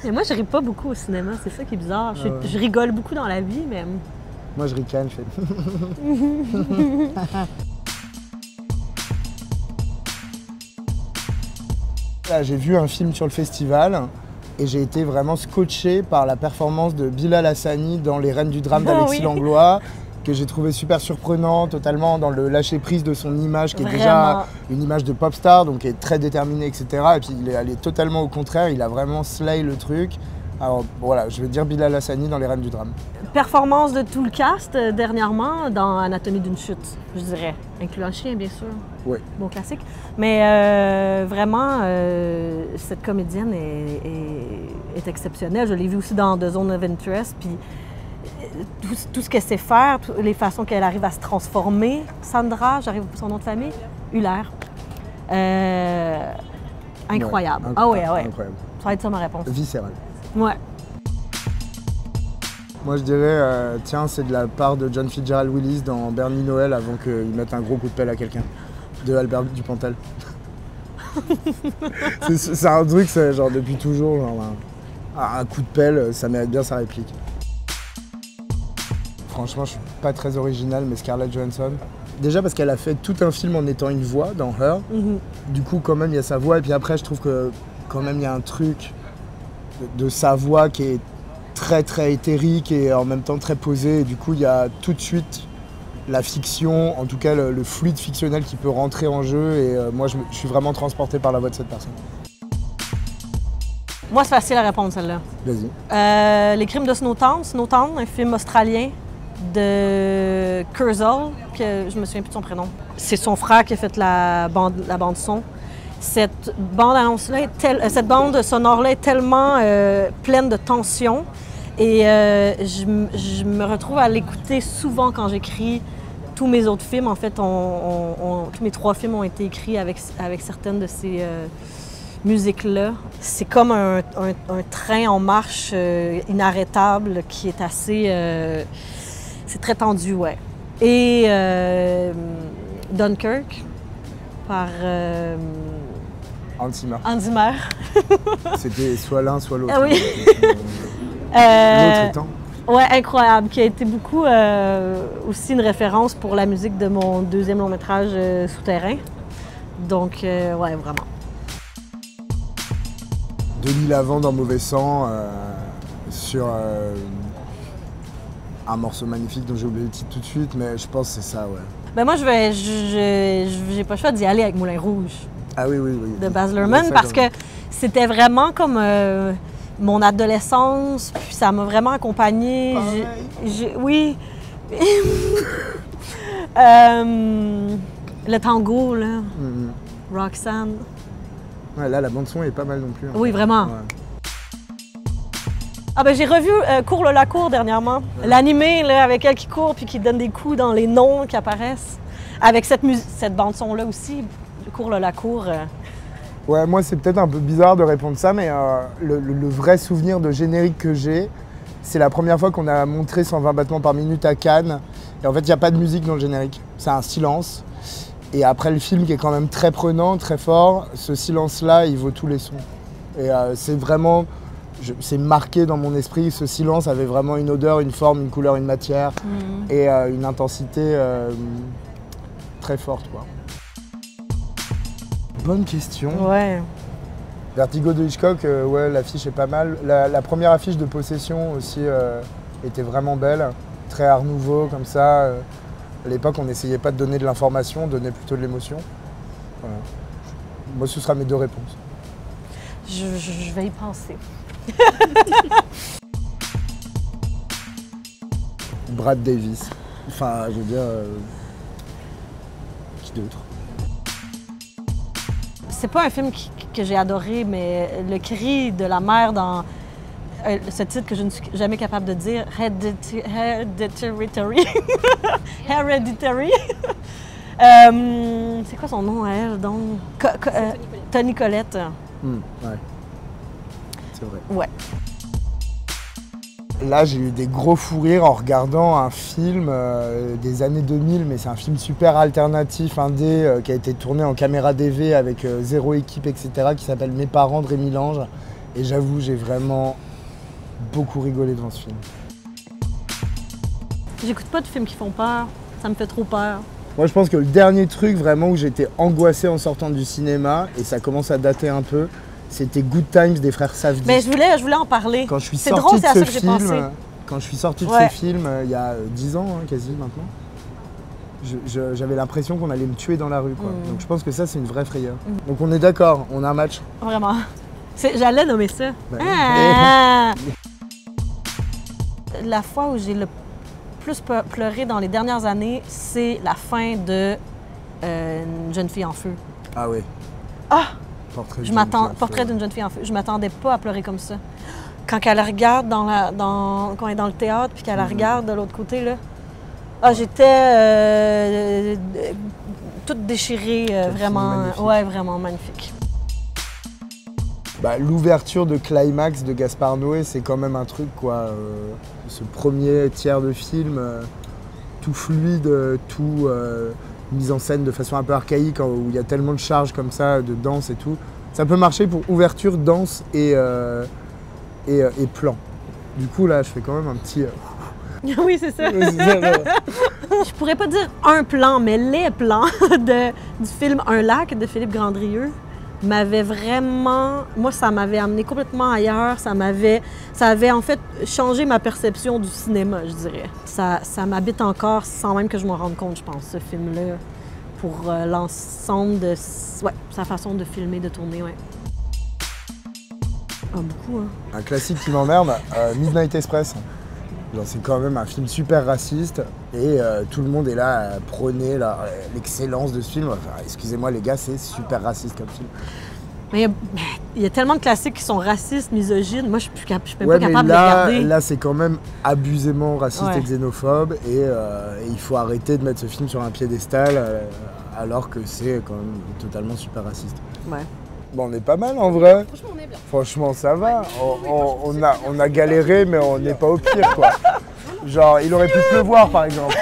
Mais moi, je ris pas beaucoup au cinéma, c'est ça qui est bizarre. Je rigole beaucoup dans la vie, mais... Moi, je ricane, je fais... J'ai vu un film sur le festival et j'ai été vraiment scotché par la performance de Bilal Hassani dans Les Reines du drame d'Alexis Langlois, que j'ai trouvé super surprenant, totalement dans le lâcher-prise de son image, qui est déjà une image de pop star, donc qui est très déterminée, etc. Et puis il est allé totalement au contraire, il a vraiment slay le truc. Alors voilà, je vais dire Bilal Hassani dans Les Reines du drame. Performance de tout le cast dernièrement dans Anatomie d'une chute, je dirais, incluant le chien, bien sûr. Oui. Bon classique. Mais vraiment, cette comédienne est exceptionnelle. Je l'ai vue aussi dans The Zone of Interest. Puis tout ce qu'elle sait faire, les façons qu'elle arrive à se transformer. Sandra, j'arrive pour son nom de famille, Huller. Incroyable. Ouais, ah ouais. incroyable. Ça va être ça ma réponse. Viscéral. Ouais. Moi je dirais, tiens, c'est de la part de John Fitzgerald Willis dans Bernie Noël avant qu'il mette un gros coup de pelle à quelqu'un, de Albert Dupontel. c'est un truc, c'est genre depuis toujours, genre, un coup de pelle, ça mérite bien sa réplique. Franchement, je suis pas très original, mais Scarlett Johansson. Déjà parce qu'elle a fait tout un film en étant une voix dans Her. Du coup, quand même, il y a sa voix. Et puis après, je trouve que quand même, il y a un truc de sa voix qui est très très éthérique et en même temps très posé. Et du coup, il y a tout de suite la fiction, en tout cas le fluide fictionnel qui peut rentrer en jeu. Et moi, je suis vraiment transporté par la voix de cette personne. Moi, c'est facile à répondre, celle-là. Vas-y. Les crimes de Snowtown, un film australien de Kurzel, que je me souviens plus de son prénom. C'est son frère qui a fait la bande son. Cette bande sonore-là est tellement pleine de tension et je me retrouve à l'écouter souvent quand j'écris tous mes autres films. En fait, tous mes 3 films ont été écrits avec certaines de ces musiques-là. C'est comme un train en marche inarrêtable qui est assez... c'est très tendu, ouais. Et Dunkirk par... Hans Zimmer. Hans Zimmer. C'était soit l'un, soit l'autre. Ah oui. L'autre étant. Ouais, incroyable, qui a été beaucoup aussi une référence pour la musique de mon 2e long métrage Souterrain. Donc, ouais, vraiment. Denis Lavant dans Mauvais Sang, sur un morceau magnifique dont j'ai oublié le titre tout de suite, mais je pense que c'est ça, ouais. Ben moi, j'ai pas le choix d'y aller avec Moulin Rouge. Ah oui. De Baz Luhrmann, parce que c'était vraiment comme mon adolescence, puis ça m'a vraiment accompagnée. Oui. Le tango, là. Roxanne. Ouais, là, la bande-son est pas mal non plus. Hein. Oui, vraiment. Ouais. Ah ben j'ai revu Cours la cour dernièrement. Ouais. L'animé, là, avec elle qui court puis qui donne des coups dans les noms qui apparaissent. Avec cette bande-son-là aussi, Cours la cour. Ouais, moi, c'est peut-être un peu bizarre de répondre ça, mais le vrai souvenir de générique que j'ai, c'est la première fois qu'on a montré 120 battements par minute à Cannes. Et en fait, il n'y a pas de musique dans le générique. C'est un silence. Et après le film qui est quand même très prenant, très fort, ce silence-là, il vaut tous les sons. Et c'est vraiment, c'est marqué dans mon esprit, ce silence avait vraiment une odeur, une forme, une couleur, une matière et une intensité très forte, quoi. Bonne question. Ouais. Vertigo de Hitchcock, ouais, l'affiche est pas mal. La première affiche de Possession aussi était vraiment belle, très art nouveau comme ça. À l'époque, on n'essayait pas de donner de l'information, on donnait plutôt de l'émotion. Voilà. Moi, ce sera mes 2 réponses. Je vais y penser. Brad Davis. Enfin, je veux dire... qui d'autre? C'est pas un film que j'ai adoré, mais le cri de la mère dans... ce titre que je ne suis jamais capable de dire, Hereditary. Hereditary. C'est quoi son nom à elle, donc? Toni Collette. Ouais. C'est vrai. Ouais. Là, j'ai eu des gros fous rires en regardant un film des années 2000, mais c'est un film super alternatif, indé, qui a été tourné en caméra DV avec 0 équipe, etc., qui s'appelle Mes parents de Rémi Lange. Et j'avoue, j'ai vraiment beaucoup rigolé devant ce film. J'écoute pas de films qui font peur, ça me fait trop peur. Moi, je pense que le dernier truc vraiment où j'étais angoissé en sortant du cinéma, et ça commence à dater un peu, c'était Good Times des frères Safdie. Mais je voulais en parler. Quand je suis C'est sorti drôle, de c'est à ce ça que j'ai pensé. film, quand je suis sorti de Ouais. ce film il y a 10 ans, hein, quasi maintenant, j'avais l'impression qu'on allait me tuer dans la rue, quoi. Donc je pense que ça, c'est une vraie frayeur. Donc on est d'accord, on a un match. Vraiment. J'allais nommer ça. Ben, Ah! La fois où j'ai le plus pleuré dans les dernières années, c'est la fin de Une jeune fille en feu. Ah oui. Ah! Portrait Portrait d'une jeune fille en feu. Je m'attendais pas à pleurer comme ça. Quand elle la regarde quand elle est dans le théâtre, puis qu'elle la regarde de l'autre côté, là. Ah, j'étais toute déchirée, vraiment. Magnifique. Ouais, vraiment magnifique. Bah, l'ouverture de Climax de Gaspard Noé, c'est quand même un truc, quoi. Ce premier tiers de film, tout fluide, tout mis en scène de façon un peu archaïque, où il y a tellement de charges comme ça, de danse et tout. Ça peut marcher pour ouverture, danse et plan. Du coup, là, je fais quand même un petit... Oui, c'est ça. Je pourrais pas dire un plan, mais les plans du film Un lac de Philippe Grandrieux m'avaient vraiment... Moi, ça m'avait amené complètement ailleurs. Ça avait en fait changé ma perception du cinéma, je dirais. Ça m'habite encore sans même que je m'en rende compte, je pense, ce film-là, pour l'ensemble de sa façon de filmer, de tourner, ouais. Ah, beaucoup, hein. Un classique qui m'emmerde, Midnight Express. C'est quand même un film super raciste et tout le monde est là à prôner l'excellence de ce film. Enfin, excusez-moi les gars, c'est super raciste comme film. Mais il y a tellement de classiques qui sont racistes, misogynes. Moi, je suis même pas capable de les regarder. Là, c'est quand même abusément raciste Ouais. et xénophobe et il faut arrêter de mettre ce film sur un piédestal alors que c'est quand même totalement super raciste. Ouais. Bon, on est pas mal en vrai. Franchement, on est bien. Franchement, ça va. On a galéré, mais on n'est pas au pire, quoi. Genre, il aurait pu pleuvoir, par exemple.